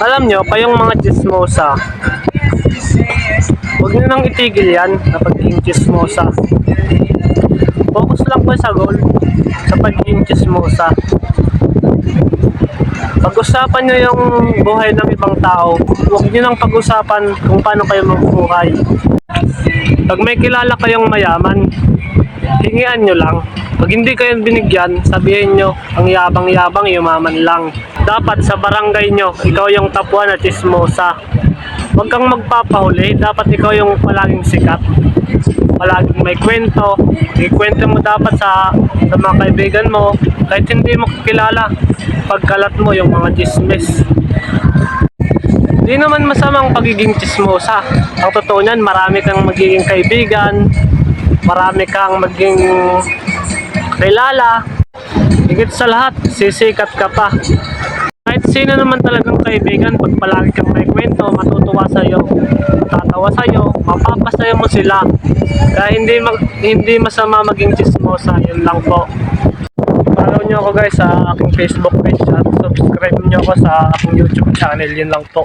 Alam nyo, kayong mga chismosa, huwag nyo nang itigil yan na pagiging chismosa. Focus lang po sa goal sa pagiging chismosa. Pag-usapan nyo yung buhay ng ibang tao, huwag nyo nang pag-usapan kung paano kayo mabuhay. Pag may kilala kayong mayaman, hingian nyo lang. Pag hindi kayo binigyan, sabihin nyo, ang yabang-yabang, yumaman lang. Dapat sa barangay nyo, ikaw yung top 1 na chismosa. Huwag kang magpapahuli, dapat ikaw yung palaging sikat. Palaging may kwento. Ikwento mo dapat sa mga kaibigan mo, kahit hindi mo kilala. Pagkalat mo yung mga chismis. Hindi naman masamang pagiging chismosa. Ang totoo niyan, marami kang magiging kaibigan, marami kang maging kilala. Higit sa lahat, sisikat ka pa. Kahit sino naman talagang kaibigan, pag palagi kang may kwento, matutuwa sa'yo, tatawa sa'yo, mapapasaya mo sila. Kaya hindi masama maging chismosa, yun lang po. Follow nyo ako guys sa aking Facebook page at subscribe nyo ako sa aking YouTube channel, yun lang po.